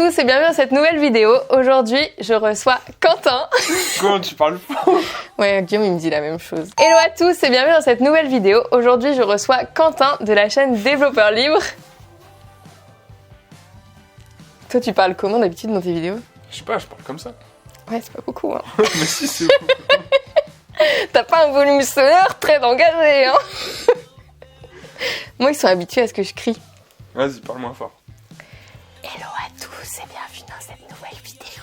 tous et bienvenue dans cette nouvelle vidéo. Aujourd'hui, je reçois Quentin. Comment tu parles faux? Ouais, Guillaume, il me dit la même chose. Hello à tous et bienvenue dans cette nouvelle vidéo. Aujourd'hui, je reçois Quentin de la chaîne Développeur Libre. Toi, tu parles comment d'habitude dans tes vidéos? Je sais pas, je parle comme ça. Ouais, c'est pas beaucoup, hein. Mais si, c'est beaucoup. T'as pas un volume sonore très engagé, hein. Moi, ils sont habitués à ce que je crie. Vas-y, parle moins fort. Hello à tous et bienvenue dans cette nouvelle vidéo.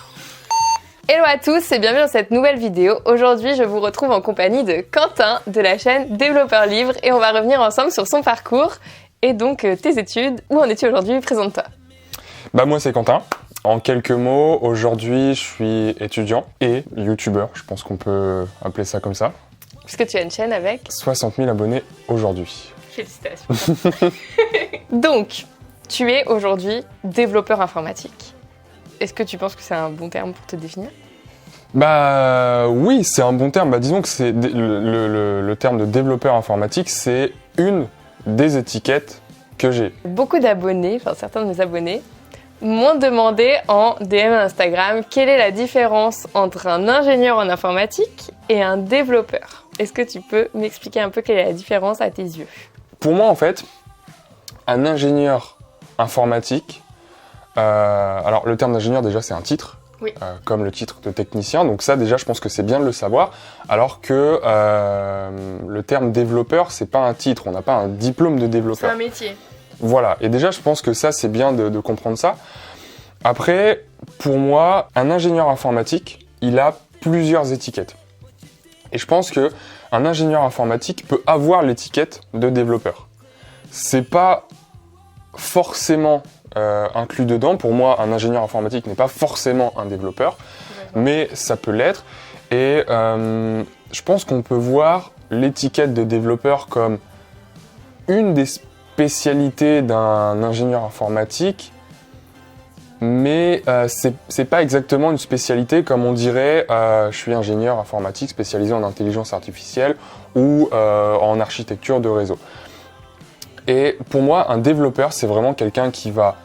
Hello à tous et bienvenue dans cette nouvelle vidéo. Aujourd'hui, je vous retrouve en compagnie de Quentin de la chaîne Développeur Libre et on va revenir ensemble sur son parcours et donc tes études. Où en es-tu aujourd'hui? Présente-toi. Bah moi c'est Quentin. En quelques mots, aujourd'hui je suis étudiant et youtubeur, je pense qu'on peut appeler ça comme ça. Puisque tu as une chaîne avec 60 000 abonnés aujourd'hui. Félicitations. Donc, tu es aujourd'hui développeur informatique. Est-ce que tu penses que c'est un bon terme pour te définir? Bah oui, c'est un bon terme. Bah, disons que c'est le terme de développeur informatique, c'est une des étiquettes que j'ai. Beaucoup d'abonnés, enfin certains de mes abonnés, m'ont demandé en DM Instagram quelle est la différence entre un ingénieur en informatique et un développeur. Est-ce que tu peux m'expliquer un peu quelle est la différence à tes yeux? Pour moi, en fait, un ingénieur informatique, alors le terme d'ingénieur déjà c'est un titre, oui. Comme le titre de technicien, donc ça déjà je pense que c'est bien de le savoir, alors que le terme développeur c'est pas un titre, on n'a pas un diplôme de développeur. C'est un métier. Voilà, et déjà je pense que ça c'est bien de comprendre ça. Après, pour moi, un ingénieur informatique, il a plusieurs étiquettes. Et je pense que un ingénieur informatique peut avoir l'étiquette de développeur. C'est pas forcément inclus dedans. Pour moi, un ingénieur informatique n'est pas forcément un développeur, mais ça peut l'être. Et je pense qu'on peut voir l'étiquette de développeur comme une des spécialités d'un ingénieur informatique, mais c'est pas exactement une spécialité comme on dirait je suis ingénieur informatique spécialisé en intelligence artificielle ou en architecture de réseau. Et pour moi, un développeur, c'est vraiment quelqu'un qui va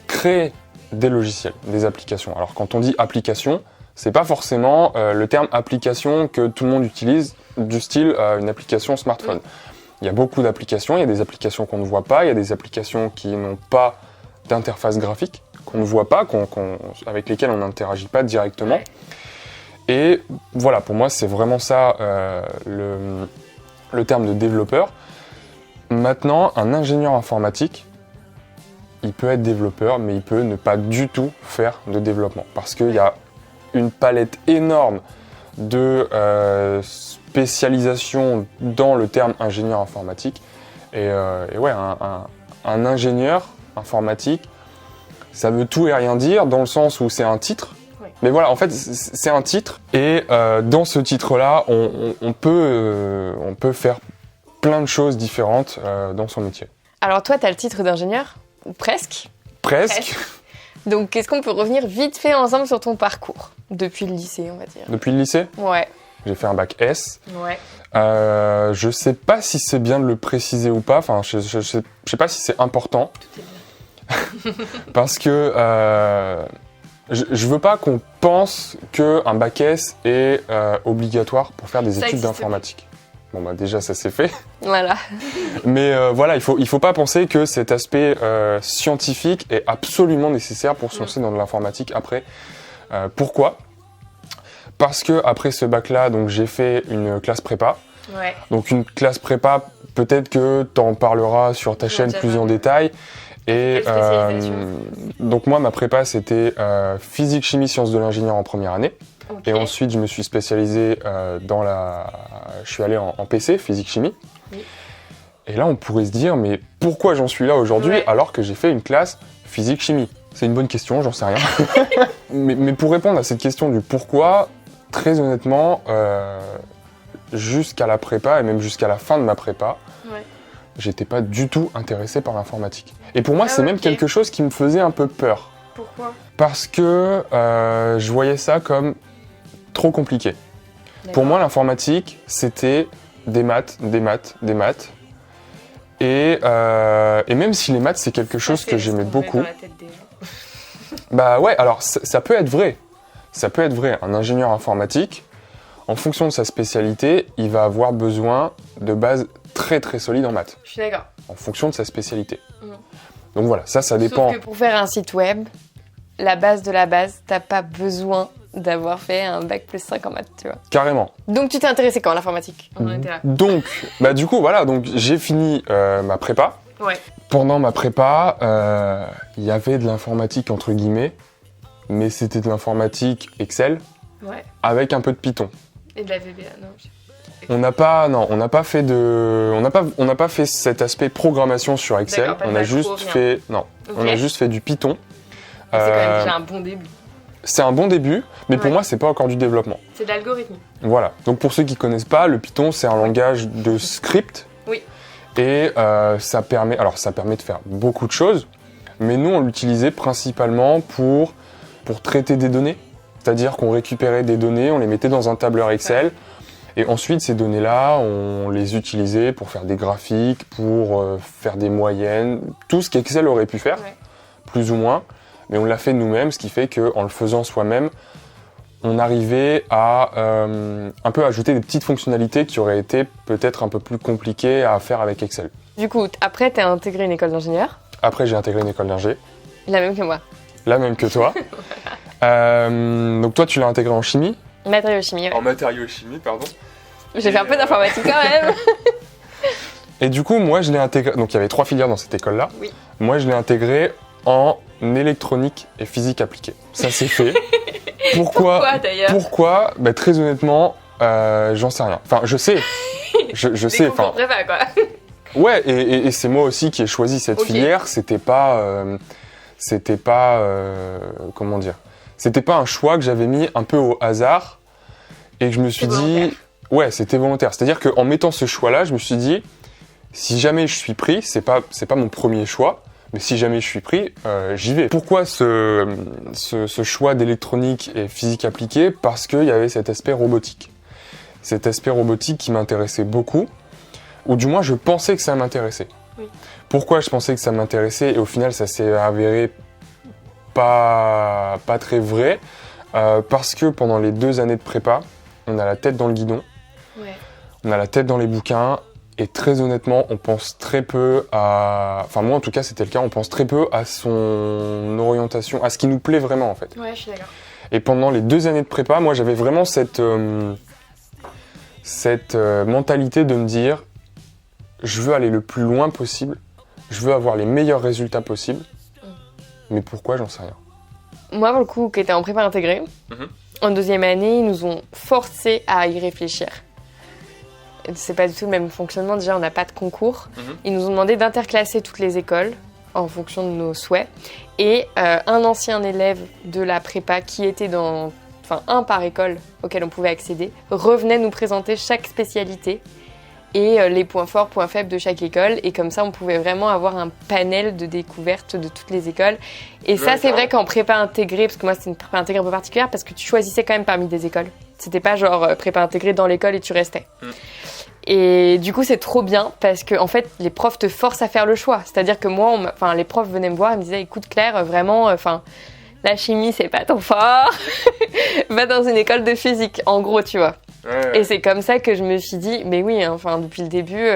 créer des logiciels, des applications. Alors quand on dit application, c'est pas forcément le terme application que tout le monde utilise, du style une application smartphone. Il y a beaucoup d'applications, il y a des applications qu'on ne voit pas, il y a des applications qui n'ont pas d'interface graphique, qu'on ne voit pas, avec lesquelles on n'interagit pas directement. Et voilà, pour moi, c'est vraiment ça le terme de développeur. Maintenant, un ingénieur informatique, il peut être développeur, mais il peut ne pas du tout faire de développement. Parce qu'il y a une palette énorme de spécialisation dans le terme ingénieur informatique. Et ouais, un ingénieur informatique, ça veut tout et rien dire, dans le sens où c'est un titre. Oui. Mais voilà, en fait, c'est un titre. Et dans ce titre-là, on peut faire plein de choses différentes dans son métier. Alors toi, tu as le titre d'ingénieur? Ou presque? Presque. Donc, est-ce qu'on peut revenir vite fait ensemble sur ton parcours? Depuis le lycée, on va dire. Depuis le lycée? Ouais. J'ai fait un bac S. Ouais. Je sais pas si c'est bien de le préciser ou pas. Enfin, je sais pas si c'est important. Tout est bien. Parce que je veux pas qu'on pense qu'un bac S est obligatoire pour faire des études d'informatique. Bon bah déjà ça c'est fait. Voilà. Mais voilà, il faut pas penser que cet aspect scientifique est absolument nécessaire pour se lancer dans de l'informatique après. Pourquoi? Parce que après ce bac-là, donc j'ai fait une classe prépa. Ouais. Donc une classe prépa, peut-être que t'en parleras sur ta chaîne plus en détail. Et donc moi ma prépa c'était physique, chimie, sciences de l'ingénieur en première année. Okay. Et ensuite je me suis spécialisé je suis allé en PC, physique, chimie. Oui. Et là on pourrait se dire mais pourquoi j'en suis là aujourd'hui alors que j'ai fait une classe physique, chimie? C'est une bonne question, j'en sais rien. mais pour répondre à cette question du pourquoi, très honnêtement, jusqu'à la prépa et même jusqu'à la fin de ma prépa, j'étais pas du tout intéressé par l'informatique. Et pour moi, c'est même quelque chose qui me faisait un peu peur. Pourquoi? Parce que je voyais ça comme trop compliqué. Pour moi, l'informatique, c'était des maths, des maths, des maths. Et même si les maths, c'est quelque chose que j'aimais beaucoup. Bah ouais, alors ça peut être vrai. Ça peut être vrai. Un ingénieur informatique, en fonction de sa spécialité, il va avoir besoin de bases très très solides en maths. Je suis d'accord. En fonction de sa spécialité. Mmh. Donc voilà, ça dépend. Sauf que pour faire un site web, la base de la base, t'as pas besoin d'avoir fait un bac plus 5 en maths, tu vois. Carrément. Donc tu t'es intéressé quand à l'informatique? On en était là. Donc, bah du coup, voilà, donc j'ai fini ma prépa. Ouais. Pendant ma prépa, il y avait de l'informatique entre guillemets, mais c'était de l'informatique Excel Ouais. avec un peu de Python. Et de la VBA, non. On n'a pas fait cet aspect programmation sur Excel. D'accord, pas de On a macro, juste rien. fait, non, Ok. on a juste fait du Python. C'est quand même Euh, déjà un bon début. c'est un bon début, mais pour Ouais. moi, c'est pas encore du développement. C'est de l'algorithme. Voilà. Donc pour ceux qui connaissent pas, le Python, c'est un langage de script. Oui. Et ça permet de faire beaucoup de choses, mais nous, on l'utilisait principalement pour traiter des données. C'est-à-dire qu'on récupérait des données, on les mettait dans un tableur Excel, et ensuite, ces données-là, on les utilisait pour faire des graphiques, pour faire des moyennes, tout ce qu'Excel aurait pu faire, Ouais. plus ou moins, mais on l'a fait nous-mêmes, ce qui fait qu'en le faisant soi-même, on arrivait à un peu ajouter des petites fonctionnalités qui auraient été peut-être un peu plus compliquées à faire avec Excel. Du coup, après, t'as intégré une école d'ingénieur, Après, j'ai intégré une école d'ingé, la même que moi. la même que toi. Donc toi, tu l'as intégré en chimie. Matériaux-chimie, ouais. En matériaux-chimie, pardon. J'ai fait un peu d'informatique quand même. Et du coup, moi, je l'ai intégré. Donc, il y avait 3 filières dans cette école-là. Oui. Moi, je l'ai intégré en électronique et physique appliquée. Ça, c'est fait. Pourquoi, d'ailleurs? Pourquoi Bah, très honnêtement, j'en sais rien. Enfin, je sais. Je sais. Enfin, Prépa, quoi. ouais, et c'est moi aussi qui ai choisi cette Ok. filière. Comment dire, c'était pas un choix que j'avais mis un peu au hasard et que je me suis C'était dit, volontaire. ouais, c'était volontaire. C'est-à-dire qu'en mettant ce choix-là, je me suis dit, si jamais je suis pris, c'est pas mon premier choix, mais si jamais je suis pris, j'y vais. Pourquoi ce choix d'électronique et physique appliquée? Parce qu'il y avait cet aspect robotique. Cet aspect robotique qui m'intéressait beaucoup, ou du moins je pensais que ça m'intéressait. Oui. Pourquoi je pensais que ça m'intéressait et au final ça s'est avéré pas très vrai? Parce que pendant les 2 années de prépa, on a la tête dans le guidon, Ouais. on a la tête dans les bouquins, et très honnêtement, on pense très peu à... Enfin moi en tout cas c'était le cas, on pense très peu à son orientation, à ce qui nous plaît vraiment en fait. Ouais, je suis d'accord. Et pendant les 2 années de prépa, moi j'avais vraiment cette mentalité de me dire, je veux aller le plus loin possible, je veux avoir les meilleurs résultats possibles, mais pourquoi, j'en sais rien. Moi, pour le coup, qui était en prépa intégrée, en 2e année, ils nous ont forcés à y réfléchir. C'est pas du tout le même fonctionnement. Déjà, on n'a pas de concours. Ils nous ont demandé d'interclasser toutes les écoles en fonction de nos souhaits. Et un ancien élève de la prépa qui était dans... Enfin, un par école auquel on pouvait accéder, revenait nous présenter chaque spécialité et les points forts, points faibles de chaque école. Et comme ça, on pouvait vraiment avoir un panel de découverte de toutes les écoles. Et ça, c'est vrai qu'en prépa intégrée, parce que moi, c'était une prépa intégrée un peu particulière, parce que tu choisissais quand même parmi des écoles. C'était pas genre prépa intégrée dans l'école et tu restais. Et du coup, c'est trop bien parce que en fait, les profs te forcent à faire le choix. C'est-à-dire que moi, les profs venaient me voir et me disaient, écoute Claire, vraiment, la chimie, c'est pas ton fort. Va dans une école de physique, en gros, tu vois. Ouais. Et c'est comme ça que je me suis dit, mais oui, depuis le début,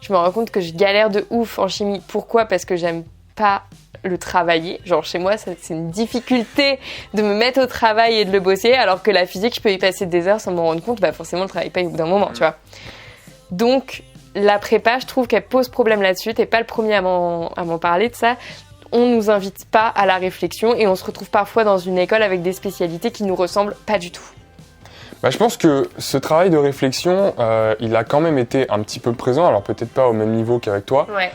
je me rends compte que je galère de ouf en chimie. Pourquoi? Parce que j'aime pas le travailler. Genre, chez moi, c'est une difficulté de me mettre au travail et de le bosser, alors que la physique, je peux y passer des heures sans m'en rendre compte. Bah, forcément, le travail paye au bout d'un moment, tu vois. Donc, la prépa, je trouve qu'elle pose problème là-dessus. T'es pas le premier à m'en parler de ça. On nous invite pas à la réflexion et on se retrouve parfois dans une école avec des spécialités qui nous ressemblent pas du tout. Bah, je pense que ce travail de réflexion, il a quand même été un petit peu présent, alors peut-être pas au même niveau qu'avec toi, Ouais.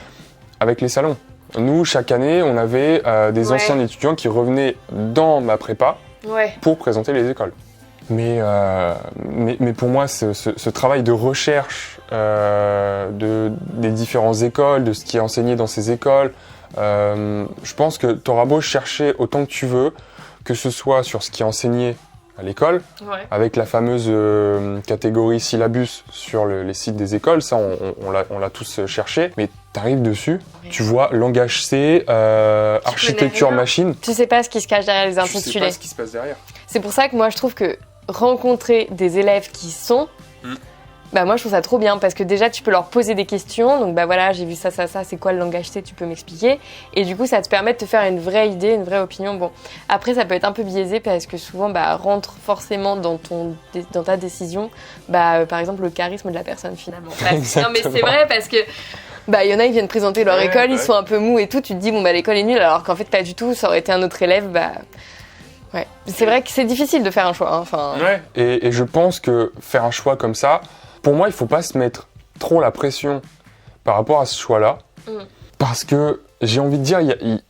avec les salons. Nous, chaque année, on avait des anciens étudiants qui revenaient dans ma prépa Ouais. pour présenter les écoles. Mais pour moi, ce travail de recherche des différentes écoles, de ce qui est enseigné dans ces écoles, je pense que tu auras beau chercher autant que tu veux, que ce soit sur ce qui est enseigné à l'école, Ouais. avec la fameuse catégorie syllabus sur les sites des écoles, ça on l'a tous cherché, mais t'arrives dessus, tu vois langage C, architecture rien. machine, Tu sais pas ce qui se cache derrière les tu sais intitulés. pas ce qui se passe derrière. C'est pour ça que moi je trouve que rencontrer des élèves qui sont, bah moi je trouve ça trop bien parce que déjà tu peux leur poser des questions, donc bah voilà j'ai vu ça, c'est quoi le langage C, tu peux m'expliquer, et du coup ça te permet de te faire une vraie idée, une vraie opinion. Bon après ça peut être un peu biaisé parce que souvent bah rentre forcément dans ta décision, bah par exemple le charisme de la personne finalement. Bah, non mais c'est vrai parce que bah il y en a ils viennent présenter leur école, ils sont un peu mous et tout, tu te dis bon bah l'école est nulle alors qu'en fait pas du tout, ça aurait été un autre élève, bah ouais. C'est vrai que c'est difficile de faire un choix, hein. Enfin... Ouais. Et je pense que faire un choix comme ça, pour moi, il faut pas se mettre trop la pression par rapport à ce choix-là. Parce que j'ai envie de dire,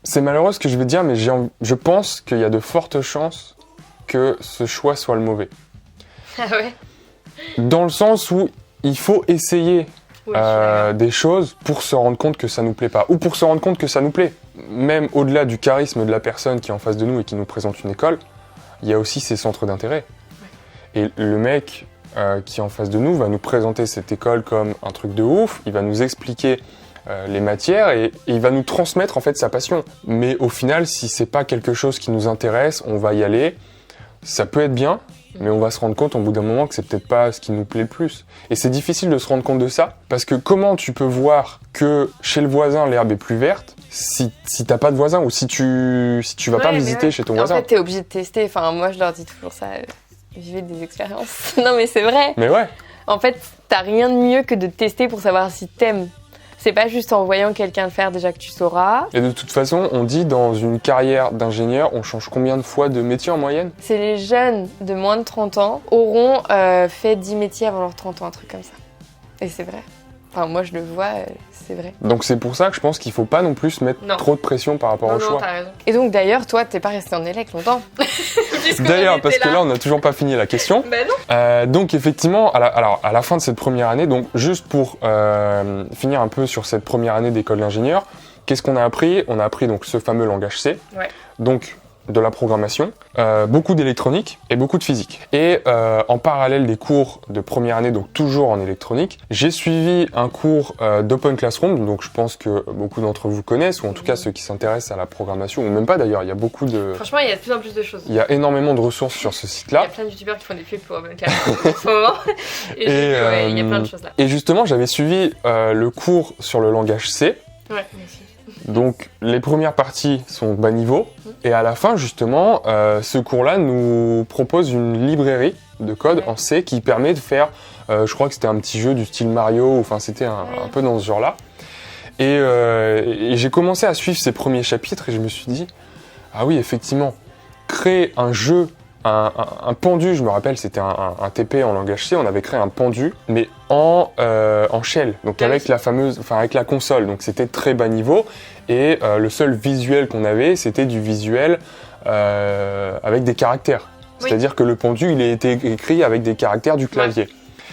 c'est malheureux ce que je vais dire, mais je pense qu'il y a de fortes chances que ce choix soit le mauvais. Ah ouais. Dans le sens où il faut essayer des choses pour se rendre compte que ça nous plaît pas, ou pour se rendre compte que ça nous plaît. Même au-delà du charisme de la personne qui est en face de nous et qui nous présente une école, il y a aussi ses centres d'intérêt. Ouais. Et le mec qui est en face de nous va nous présenter cette école comme un truc de ouf, il va nous expliquer les matières et il va nous transmettre en fait sa passion. Mais au final, si c'est pas quelque chose qui nous intéresse, on va y aller, ça peut être bien, mais on va se rendre compte au bout d'un moment que c'est peut-être pas ce qui nous plaît le plus. Et c'est difficile de se rendre compte de ça, parce que comment tu peux voir que chez le voisin l'herbe est plus verte si t'as pas de voisin ou si tu vas pas visiter chez ton voisin. En fait, t'es obligé de tester. Enfin, moi, je leur dis toujours ça. Vivez des expériences. Non, mais c'est vrai. Mais ouais. En fait, t'as rien de mieux que de tester pour savoir si t'aimes. C'est pas juste en voyant quelqu'un le faire déjà que tu sauras. Et de toute façon, on dit dans une carrière d'ingénieur, on change combien de fois de métier en moyenne ? C'est les jeunes de moins de 30 ans auront fait 10 métiers avant leurs 30 ans, un truc comme ça. Et c'est vrai. Enfin, moi, je le vois, c'est vrai. Donc c'est pour ça que je pense qu'il faut pas non plus se mettre trop de pression par rapport au choix. Non, t'as raison. Et donc d'ailleurs, toi, t'es pas resté en élec longtemps. D'ailleurs, parce que là, on n'a toujours pas fini la question. Ben non. Donc effectivement, à la fin de cette première année, donc juste pour finir un peu sur cette première année d'école d'ingénieur, qu'est-ce qu'on a appris ? On a appris donc ce fameux langage C. Ouais. Donc de la programmation, beaucoup d'électronique et beaucoup de physique. Et en parallèle des cours de première année, donc toujours en électronique, j'ai suivi un cours d'Open Classroom, donc je pense que beaucoup d'entre vous connaissent, ou en tout cas ceux qui s'intéressent à la programmation, ou même pas d'ailleurs, il y a beaucoup de... Franchement, il y a de plus en plus de choses. Il y a énormément de ressources sur ce site-là. Il y a plein de youtubeurs qui font des pubs pour Open Classroom en ce moment. Et il y a plein de choses là. Et justement, j'avais suivi le cours sur le langage C. Ouais, moi aussi. Donc les premières parties sont bas niveau et à la fin justement ce cours-là nous propose une librairie de code en C qui permet de faire, je crois que c'était un petit jeu du style Mario, enfin c'était un peu dans ce genre-là. Et j'ai commencé à suivre ces premiers chapitres et je me suis dit, ah oui effectivement, créer un jeu, un pendu, je me rappelle c'était un TP en langage C, on avait créé un pendu mais en shell, donc avec avec la console, donc c'était très bas niveau et le seul visuel qu'on avait c'était du visuel avec des caractères, c'est-à-dire que le pendu il a été écrit avec des caractères du clavier.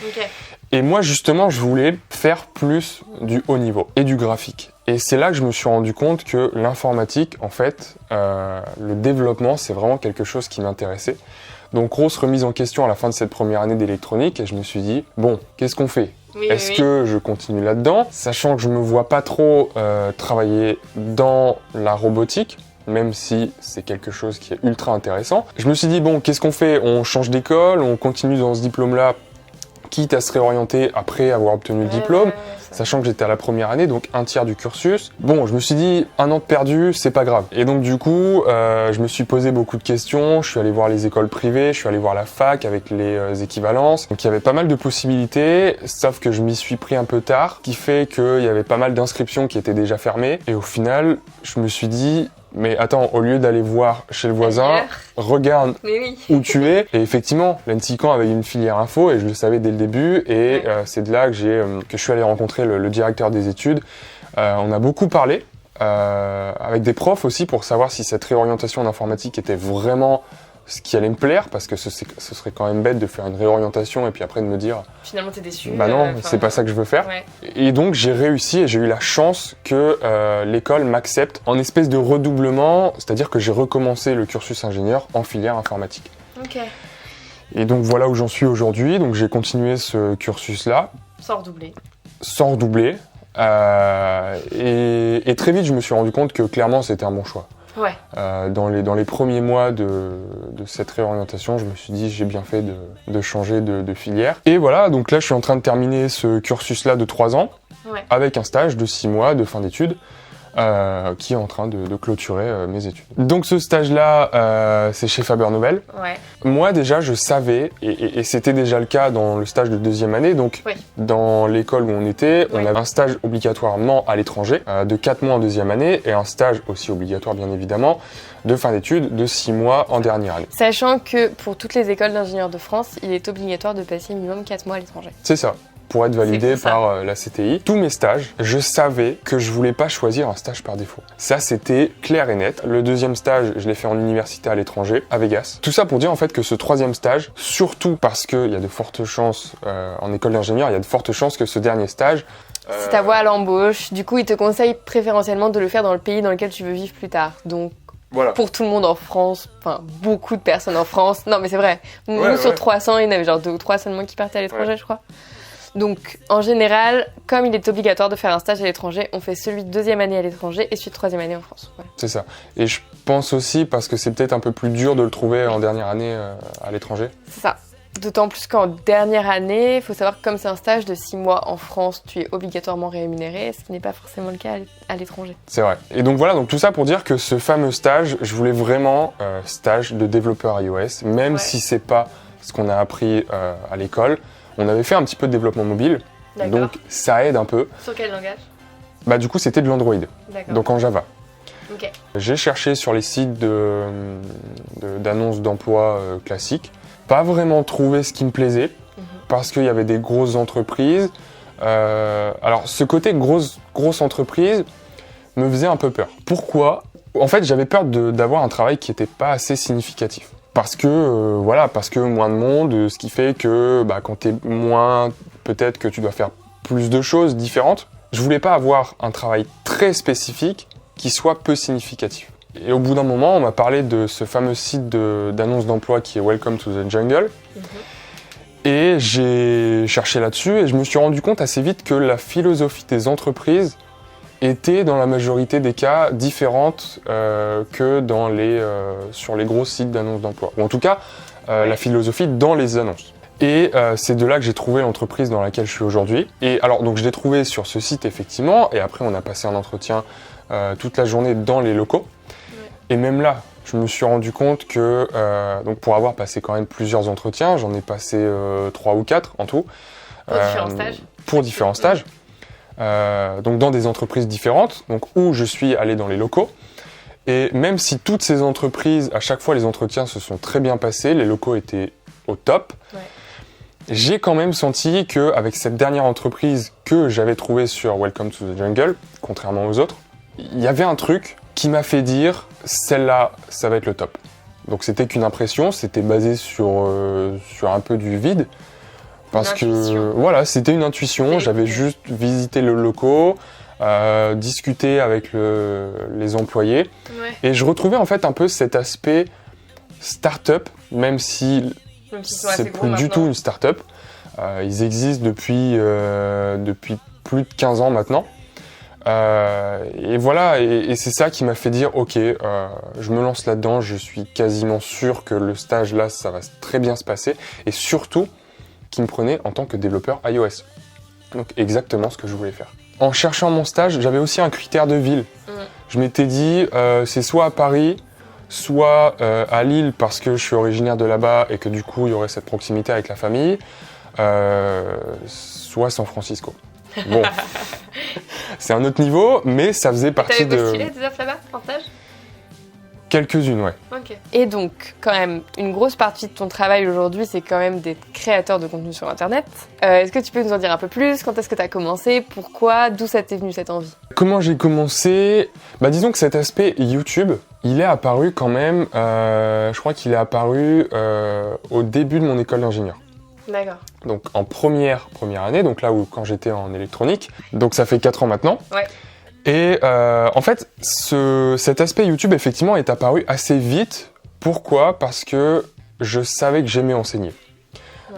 Okay. Et moi justement je voulais faire plus du haut niveau et du graphique. Et c'est là que je me suis rendu compte que l'informatique, en fait, le développement, c'est vraiment quelque chose qui m'intéressait. Donc grosse remise en question à la fin de cette première année d'électronique et je me suis dit, bon, qu'est-ce qu'on fait ? Est-ce que je continue là-dedans ? Sachant que je me vois pas trop travailler dans la robotique, même si c'est quelque chose qui est ultra intéressant. Je me suis dit, bon, qu'est-ce qu'on fait ? On change d'école, on continue dans ce diplôme-là, quitte à se réorienter après avoir obtenu le diplôme, sachant que j'étais à la première année, donc un tiers du cursus. Bon, je me suis dit, un an de perdu, c'est pas grave. Et donc du coup, je me suis posé beaucoup de questions, je suis allé voir les écoles privées, je suis allé voir la fac avec les équivalences. Donc il y avait pas mal de possibilités, sauf que je m'y suis pris un peu tard, ce qui fait qu'il y avait pas mal d'inscriptions qui étaient déjà fermées. Et au final, je me suis dit, mais attends, au lieu d'aller voir chez le voisin, regarde où tu es. Et effectivement, l'ENSICAN avait une filière info et je le savais dès le début. Et c'est de là que je suis allé rencontrer le directeur des études. On a beaucoup parlé, avec des profs aussi, pour savoir si cette réorientation en informatique était vraiment ce qui allait me plaire, parce que ce serait quand même bête de faire une réorientation et puis après de me dire finalement t'es déçu. Bah non, c'est pas ça que je veux faire. Ouais. Et donc j'ai réussi et j'ai eu la chance que l'école m'accepte en espèce de redoublement, c'est-à-dire que j'ai recommencé le cursus ingénieur en filière informatique. Ok. Et donc voilà où j'en suis aujourd'hui. Donc j'ai continué ce cursus-là. Sans redoubler. Sans redoubler. Et très vite, je me suis rendu compte que clairement, c'était un bon choix. Ouais. Dans les premiers mois de cette réorientation, je me suis dit, j'ai bien fait de changer de filière. Et voilà, donc là, je suis en train de terminer ce cursus-là de 3 ans, avec un stage de 6 mois de fin d'études. Qui est en train de clôturer mes études. Donc ce stage-là, c'est chez Faber Novel. Ouais. Moi déjà, je savais, et c'était déjà le cas dans le stage de 2e année, donc dans l'école où on était, on avait un stage obligatoirement à l'étranger, de 4 mois en 2e année, et un stage aussi obligatoire bien évidemment, de fin d'études, de 6 mois en dernière année. Sachant que pour toutes les écoles d'ingénieurs de France, il est obligatoire de passer minimum 4 mois à l'étranger. C'est ça. Pour être validé par la CTI. Tous mes stages, je savais que je voulais pas choisir un stage par défaut. Ça, c'était clair et net. Le 2e stage, je l'ai fait en université à l'étranger, à Vegas. Tout ça pour dire en fait que ce 3e stage, surtout parce qu'il y a de fortes chances, en école d'ingénieur, il y a de fortes chances que ce dernier stage... C'est ta voie à l'embauche. Du coup, ils te conseillent préférentiellement de le faire dans le pays dans lequel tu veux vivre plus tard. Donc, voilà. Pour tout le monde en France, enfin, beaucoup de personnes en France. Non, mais c'est vrai. Nous, sur 300, il y en avait genre 2 ou 3 seulement qui partaient à l'étranger, je crois. Donc, en général, comme il est obligatoire de faire un stage à l'étranger, on fait celui de 2e année à l'étranger et celui de 3e année en France. Ouais. C'est ça. Et je pense aussi parce que c'est peut-être un peu plus dur de le trouver en dernière année à l'étranger. C'est ça. D'autant plus qu'en dernière année, il faut savoir que comme c'est un stage de 6 mois en France, tu es obligatoirement rémunéré, ce qui n'est pas forcément le cas à l'étranger. C'est vrai. Et donc voilà, donc tout ça pour dire que ce fameux stage, je voulais vraiment stage de développeur iOS, même si c'est pas ce qu'on a appris à l'école. On avait fait un petit peu de développement mobile, donc ça aide un peu. Sur quel langage ? Bah du coup c'était de l'Android, donc en Java. Okay. J'ai cherché sur les sites d'annonces d'emploi classiques, pas vraiment trouvé ce qui me plaisait, parce qu'il y avait des grosses entreprises. Alors ce côté grosse entreprise me faisait un peu peur. Pourquoi ? En fait j'avais peur d'avoir un travail qui n'était pas assez significatif. Parce que moins de monde, ce qui fait que quand t'es moins, peut-être que tu dois faire plus de choses différentes. Je voulais pas avoir un travail très spécifique qui soit peu significatif. Et au bout d'un moment, on m'a parlé de ce fameux site d'annonce d'emploi qui est Welcome to the Jungle. Et j'ai cherché là-dessus et je me suis rendu compte assez vite que la philosophie des entreprises était dans la majorité des cas différente que sur les gros sites d'annonces d'emploi. Ou en tout cas, la philosophie dans les annonces. Et c'est de là que j'ai trouvé l'entreprise dans laquelle je suis aujourd'hui. Et alors, donc je l'ai trouvé sur ce site effectivement, et après on a passé un entretien toute la journée dans les locaux. Et même là, je me suis rendu compte que, donc pour avoir passé quand même plusieurs entretiens, j'en ai passé 3 ou 4 en tout. Pour différents stages. Donc dans des entreprises différentes, donc où je suis allé dans les locaux. Et même si toutes ces entreprises, à chaque fois les entretiens se sont très bien passés, les locaux étaient au top, j'ai quand même senti qu'avec cette dernière entreprise que j'avais trouvée sur Welcome to the Jungle, contrairement aux autres, il y avait un truc qui m'a fait dire celle-là, ça va être le top. Donc c'était qu'une impression, c'était basé sur un peu du vide. Parce que voilà, c'était une intuition, j'avais juste visité le locaux, discuté avec les employés, et je retrouvais en fait un peu cet aspect start-up, même si c'est plus du tout une start-up. Ils existent depuis plus de 15 ans maintenant. Et voilà, et c'est ça qui m'a fait dire ok, je me lance là-dedans, je suis quasiment sûr que le stage là, ça va très bien se passer, et surtout qui me prenait en tant que développeur iOS. Donc exactement ce que je voulais faire. En cherchant mon stage, j'avais aussi un critère de ville. Je m'étais dit, c'est soit à Paris, soit à Lille parce que je suis originaire de là-bas et que du coup il y aurait cette proximité avec la famille, soit San Francisco. Bon, c'est un autre niveau, mais ça faisait partie de... T'avais postulé des offres là-bas, en stage ? Quelques-unes, ouais. Okay. Et donc, quand même, une grosse partie de ton travail aujourd'hui, c'est quand même d'être créateur de contenu sur Internet. Est-ce que tu peux nous en dire un peu plus ? Quand est-ce que tu as commencé ? Pourquoi ? D'où ça t'est venu cette envie ? Comment j'ai commencé ? Disons que cet aspect YouTube, il est apparu quand même, je crois qu'il est apparu au début de mon école d'ingénieur. D'accord. Donc en première année, donc là où quand j'étais en électronique, donc ça fait 4 ans maintenant. Ouais. Et en fait, cet aspect YouTube, effectivement, est apparu assez vite. Pourquoi ? Parce que je savais que j'aimais enseigner.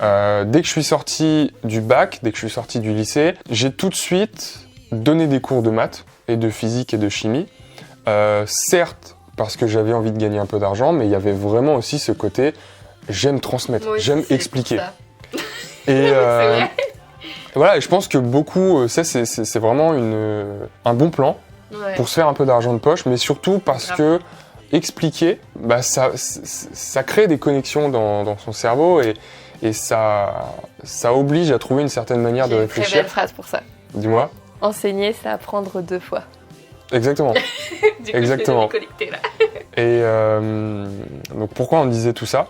Dès que je suis sorti du bac, dès que je suis sorti du lycée, j'ai tout de suite donné des cours de maths et de physique et de chimie. Certes, parce que j'avais envie de gagner un peu d'argent, mais il y avait vraiment aussi ce côté, j'aime transmettre, j'aime expliquer. Et voilà, et je pense que beaucoup, ça c'est vraiment un bon plan pour se faire un peu d'argent de poche, mais surtout parce que expliquer, bah, ça crée des connexions dans son cerveau et ça oblige à trouver une certaine manière de réfléchir. J'ai une très belle phrase pour ça. Dis-moi. Enseigner, c'est apprendre 2 fois. Exactement. Du coup, exactement. Je vais déconnecter, là. Et donc pourquoi on disait tout ça ?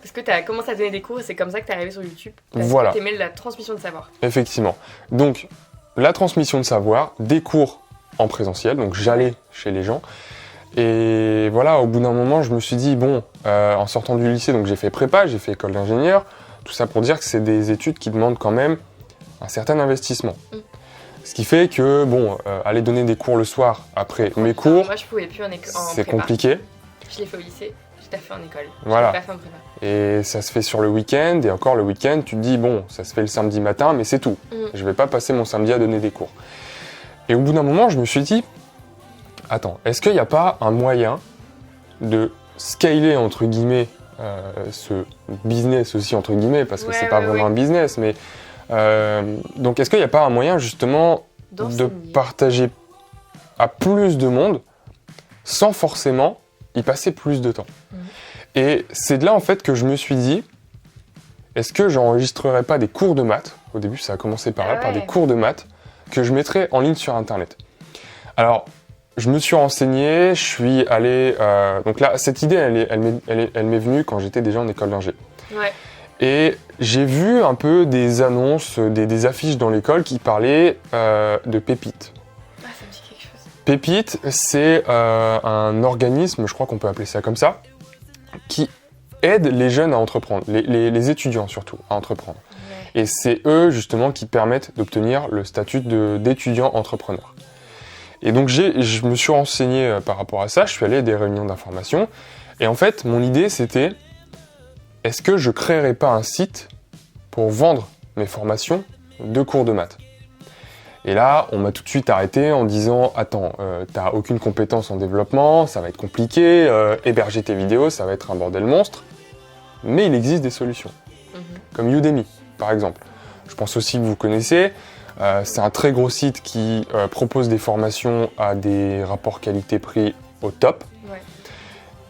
Parce que tu as commencé à donner des cours et c'est comme ça que tu es arrivé sur YouTube. Parce voilà. que tu aimais la transmission de savoir. Effectivement. Donc la transmission de savoir, des cours en présentiel, donc j'allais chez les gens. Et voilà, au bout d'un moment, je me suis dit, bon, en sortant du lycée, donc j'ai fait prépa, j'ai fait école d'ingénieur, tout ça pour dire que c'est des études qui demandent quand même un certain investissement. Ce qui fait que, bon, aller donner des cours le soir après mes cours, moi je pouvais plus en c'est compliqué. Je l'ai fait au lycée, je l'ai fait en école. Voilà. Je l'ai pas fait en prépa. Et ça se fait sur le week-end, et encore le week-end, tu te dis, bon, ça se fait le samedi matin, mais c'est tout. Je vais pas passer mon samedi à donner des cours. Et au bout d'un moment, je me suis dit, attends, est-ce qu'il n'y a pas un moyen de scaler, entre guillemets, ce business aussi, entre guillemets, parce que c'est pas vraiment un business, mais... donc, est-ce qu'il n'y a pas un moyen, justement, de partager à plus de monde, sans forcément y passer plus de temps ? Et c'est de là, en fait, que je me suis dit, est-ce que j'enregistrerais pas des cours de maths ? Au début, ça a commencé par là, par des cours de maths, que je mettrais en ligne sur Internet. Alors... je me suis renseigné, je suis allé... donc là, cette idée, elle m'est venue quand j'étais déjà en école d'ingé. Ouais. Et j'ai vu un peu des annonces, des affiches dans l'école qui parlaient de Pépite. Ah, ça me dit quelque chose. Pépite, c'est un organisme, je crois qu'on peut appeler ça comme ça, qui aide les jeunes à entreprendre, les étudiants surtout, à entreprendre. Ouais. Et c'est eux, justement, qui permettent d'obtenir le statut d'étudiant entrepreneur. Et donc je me suis renseigné par rapport à ça, je suis allé à des réunions d'information, et en fait mon idée c'était, est-ce que je créerais pas un site pour vendre mes formations de cours de maths ? Et là on m'a tout de suite arrêté en disant, attends, t'as aucune compétence en développement, ça va être compliqué, héberger tes vidéos, ça va être un bordel monstre, mais il existe des solutions, comme Udemy par exemple. Je pense aussi que vous connaissez. C'est un très gros site qui propose des formations à des rapports qualité-prix au top. Ouais.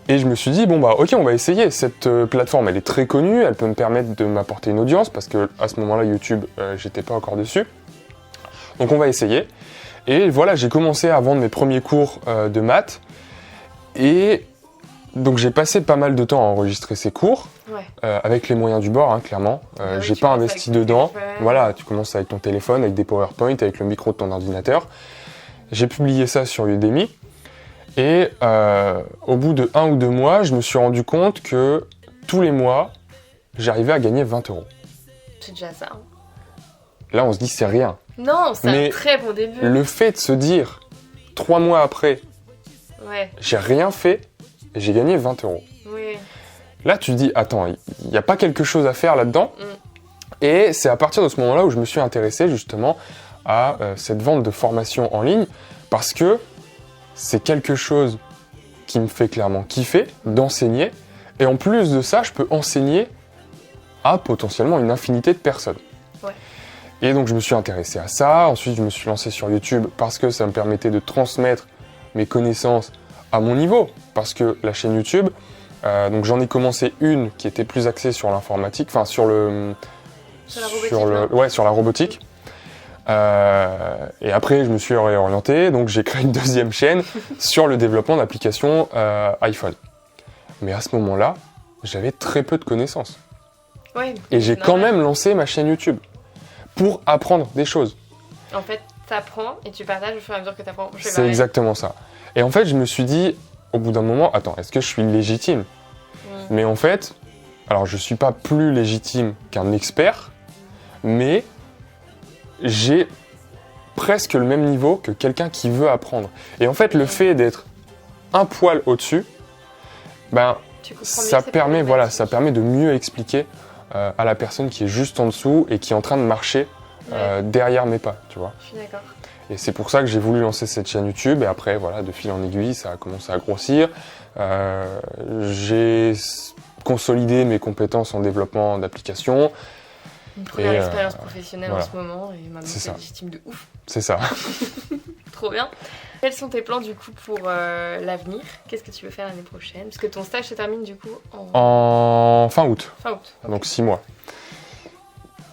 Et je me suis dit, bon bah ok, on va essayer. Cette plateforme, elle est très connue, elle peut me permettre de m'apporter une audience, parce que à ce moment-là, YouTube, j'étais pas encore dessus. Donc on va essayer. Et voilà, j'ai commencé à vendre mes premiers cours de maths. Et donc j'ai passé pas mal de temps à enregistrer ces cours, avec les moyens du bord, hein, clairement. J'ai pas investi dedans. Voilà, tu commences avec ton téléphone, avec des PowerPoint, avec le micro de ton ordinateur. J'ai publié ça sur Udemy. Et au bout de 1 ou 2 mois, je me suis rendu compte que tous les mois, j'arrivais à gagner 20 €. C'est déjà ça. Hein. Là, on se dit c'est rien. Non, c'est un très bon début. Le fait de se dire, 3 mois après, j'ai rien fait, et j'ai gagné 20 €. Oui. Là, tu te dis, attends, il n'y a pas quelque chose à faire là-dedans. Et c'est à partir de ce moment-là où je me suis intéressé justement à cette vente de formation en ligne, parce que c'est quelque chose qui me fait clairement kiffer d'enseigner. Et en plus de ça, je peux enseigner à potentiellement une infinité de personnes. Ouais. Et donc je me suis intéressé à ça. Ensuite, je me suis lancé sur YouTube parce que ça me permettait de transmettre mes connaissances à mon niveau. Parce que la chaîne YouTube, donc j'en ai commencé une qui était plus axée sur l'informatique, enfin sur la robotique. Et après, je me suis réorienté, donc j'ai créé une deuxième chaîne sur le développement d'applications iPhone. Mais à ce moment-là, j'avais très peu de connaissances. Ouais, et j'ai quand même lancé ma chaîne YouTube pour apprendre des choses. En fait, t'apprends et tu partages au fur et à mesure que t'apprends. C'est exactement ça. Et en fait, je me suis dit, au bout d'un moment, attends, est-ce que je suis légitime ? Mais en fait, alors je suis pas plus légitime qu'un expert, mais j'ai presque le même niveau que quelqu'un qui veut apprendre. Et en fait, le fait d'être un poil au-dessus, ben, Tu comprends mieux ça ces permet, voilà, problématiques. ça permet de mieux expliquer à la personne qui est juste en dessous et qui est en train de marcher derrière mes pas, tu vois. Je suis d'accord. Et c'est pour ça que j'ai voulu lancer cette chaîne YouTube. Et après, voilà, de fil en aiguille, ça a commencé à grossir. J'ai consolidé mes compétences en développement d'applications. Une première Et, expérience professionnelle voilà. en ce moment et maintenant C'est c'est ça. légitime de ouf. C'est ça. Trop bien. Quels sont tes plans du coup pour l'avenir? Qu'est-ce que tu veux faire l'année prochaine? Parce que ton stage se termine du coup En fin août, fin août. donc 6 mois.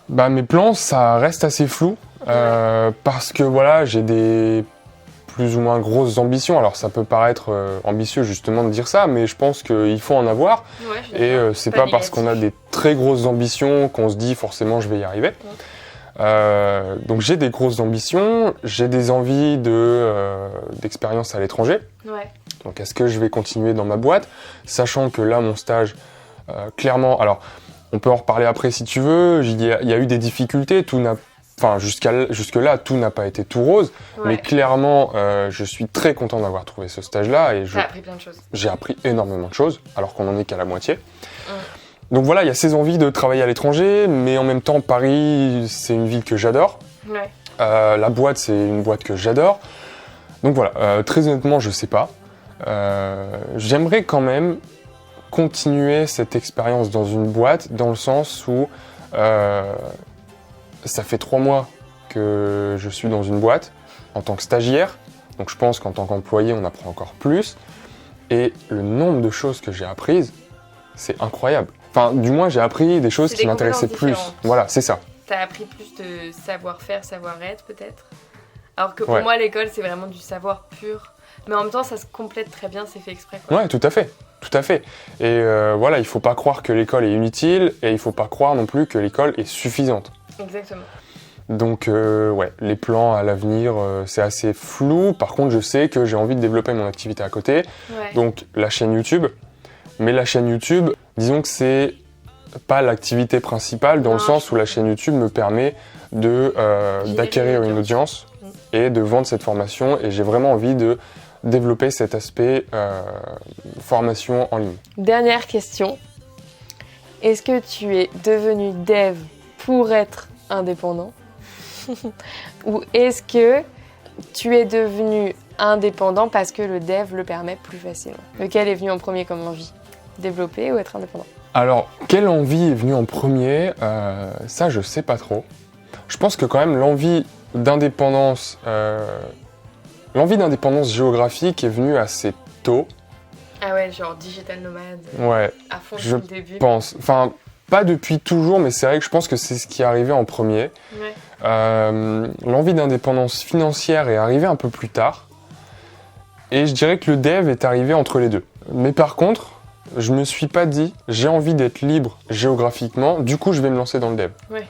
Bah, mes plans, ça reste assez flou. Parce que voilà, j'ai des plus ou moins grosses ambitions. Alors ça peut paraître ambitieux justement de dire ça, mais je pense qu'il faut en avoir. Ouais, je suis Et d'accord. c'est pas parce qu'on a des très grosses ambitions qu'on se dit forcément je vais y arriver. Donc j'ai des grosses ambitions, j'ai des envies d'expérience à l'étranger. Ouais. Donc est-ce que je vais continuer dans ma boîte, sachant que là mon stage, clairement, alors on peut en reparler après si tu veux, il y a eu des difficultés, jusque-là tout n'a pas été tout rose, mais clairement je suis très content d'avoir trouvé ce stage-là et T'as appris plein de choses. j'ai appris énormément de choses, alors qu'on n'en est qu'à la moitié. Donc voilà, il y a ces envies de travailler à l'étranger, mais en même temps, Paris, c'est une ville que j'adore. Ouais. La boîte, c'est une boîte que j'adore. Donc voilà, très honnêtement, je sais pas. J'aimerais quand même continuer cette expérience dans une boîte, dans le sens où ça fait 3 mois que je suis dans une boîte en tant que stagiaire. Donc je pense qu'en tant qu'employé, on apprend encore plus. Et le nombre de choses que j'ai apprises, c'est incroyable. Enfin, du moins, j'ai appris des choses C'est qui des m'intéressaient compétences plus. différentes. Voilà, c'est ça. T'as appris plus de savoir-faire, savoir-être peut-être. Alors que pour Ouais. moi, l'école, c'est vraiment du savoir pur. Mais en même temps, ça se complète très bien, c'est fait exprès. Quoi. Ouais, tout à fait. Tout à fait. Et voilà, il faut pas croire que l'école est inutile et il faut pas croire non plus que l'école est suffisante. Exactement. Donc ouais, les plans à l'avenir, c'est assez flou. Par contre, je sais que j'ai envie de développer mon activité à côté. Ouais. Donc la chaîne YouTube. Mais la chaîne YouTube, disons que c'est pas l'activité principale dans le sens où la chaîne YouTube me permet d'acquérir une audience et de vendre cette formation. Et j'ai vraiment envie de développer cet aspect formation en ligne. Dernière question. Est-ce que tu es devenu dev pour être indépendant ou est-ce que tu es devenu indépendant parce que le dev le permet plus facilement? Lequel est venu en premier comme envie? Développer ou être indépendant? Alors, quelle envie est venue en premier? Ça, je sais pas trop. Je pense que quand même l'envie d'indépendance géographique est venue assez tôt. Ah ouais, genre digital nomade, Ouais, à fond je depuis le début. pense. Enfin, pas depuis toujours, mais c'est vrai que je pense que c'est ce qui est arrivé en premier. Ouais. L'envie d'indépendance financière est arrivée un peu plus tard. Et je dirais que le dev est arrivé entre les deux. Mais par contre, je me suis pas dit, j'ai envie d'être libre géographiquement, du coup je vais me lancer dans le dev. Ouais.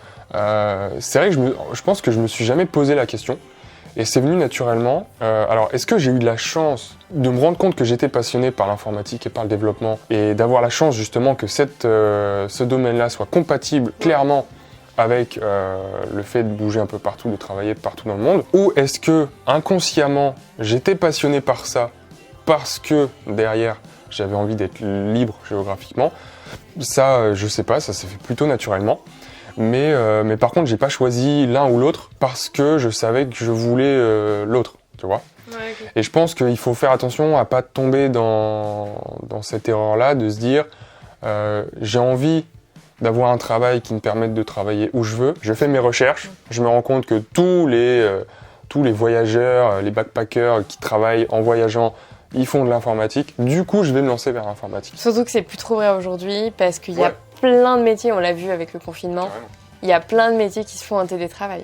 C'est vrai que je pense que je me suis jamais posé la question. Et c'est venu naturellement. Alors, est-ce que j'ai eu de la chance de me rendre compte que j'étais passionné par l'informatique et par le développement et d'avoir la chance justement que ce domaine-là soit compatible clairement avec le fait de bouger un peu partout, de travailler partout dans le monde? Ou est-ce que inconsciemment j'étais passionné par ça parce que derrière j'avais envie d'être libre géographiquement? Ça, je sais pas, ça s'est fait plutôt naturellement. Mais par contre, j'ai pas choisi l'un ou l'autre parce que je savais que je voulais l'autre, tu vois. Ouais, okay. Et je pense qu'il faut faire attention à pas tomber dans cette erreur-là, de se dire j'ai envie d'avoir un travail qui me permette de travailler où je veux. Je fais mes recherches, je me rends compte que tous les voyageurs, les backpackers qui travaillent en voyageant, ils font de l'informatique. Du coup, je vais me lancer vers l'informatique. Surtout que c'est plus trop vrai aujourd'hui parce qu'il y a plein de métiers, on l'a vu avec le confinement, Carrément. il y a plein de métiers qui se font en télétravail.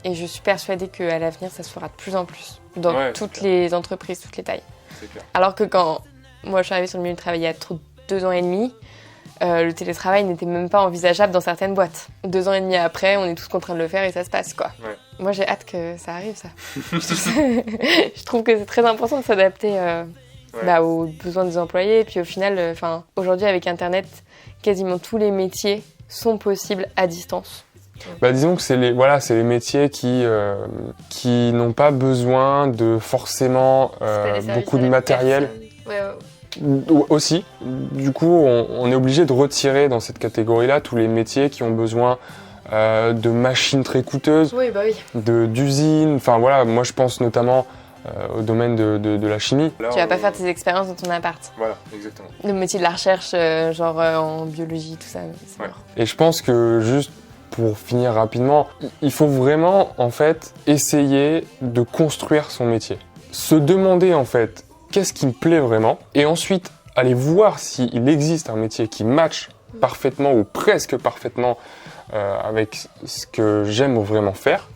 Et je suis persuadée qu'à l'avenir, ça se fera de plus en plus dans toutes les entreprises, toutes les tailles. C'est clair. Alors que quand moi je suis arrivée sur le milieu du travail il y a 2 ans et demi, le télétravail n'était même pas envisageable dans certaines boîtes. 2 ans et demi après, on est tous contraints de le faire et ça se passe quoi. Ouais. Moi j'ai hâte que ça arrive ça. Je trouve que c'est très important de s'adapter aux besoins des employés. Et puis au final, aujourd'hui avec Internet, quasiment tous les métiers sont possibles à distance. Bah, disons que c'est les métiers qui n'ont pas besoin de forcément beaucoup de matériel. Aussi, du coup, on est obligé de retirer dans cette catégorie-là tous les métiers qui ont besoin de machines très coûteuses, Oui, bah oui. d'usines. Enfin voilà, moi je pense notamment au domaine de la chimie. Là, Tu vas pas faire tes expériences dans ton appart. Voilà, exactement. Le métier de la recherche, en biologie, tout ça, c'est mort. Et je pense que juste pour finir rapidement, il faut vraiment en fait essayer de construire son métier. Se demander en fait qu'est-ce qui me plaît vraiment et ensuite aller voir s'il existe un métier qui matche parfaitement ou presque parfaitement avec ce que j'aime vraiment faire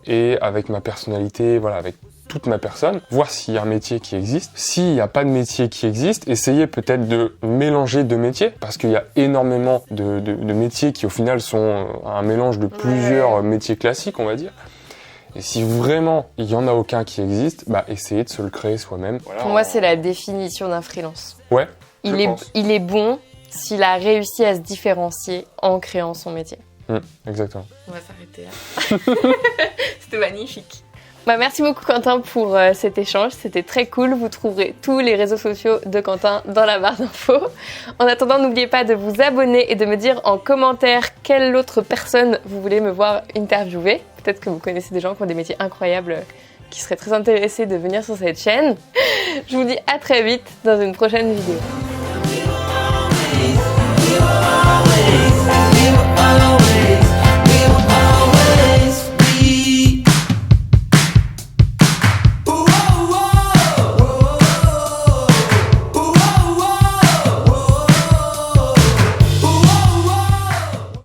et avec ma personnalité, voilà, avec toute ma personne, voir s'il y a un métier qui existe. S'il n'y a pas de métier qui existe, essayez peut-être de mélanger deux métiers, parce qu'il y a énormément de métiers qui au final sont un mélange de plusieurs métiers classiques, on va dire. Et si vraiment il n'y en a aucun qui existe, bah essayez de se le créer soi-même. Voilà, Pour moi, c'est la définition d'un freelance. Ouais, Il est bon s'il a réussi à se différencier en créant son métier. Exactement. On va s'arrêter là. C'était magnifique. Bah, merci beaucoup Quentin pour cet échange, c'était très cool. Vous trouverez tous les réseaux sociaux de Quentin dans la barre d'infos. En attendant, n'oubliez pas de vous abonner et de me dire en commentaire quelle autre personne vous voulez me voir interviewer. Peut-être que vous connaissez des gens qui ont des métiers incroyables qui seraient très intéressés de venir sur cette chaîne. Je vous dis à très vite dans une prochaine vidéo.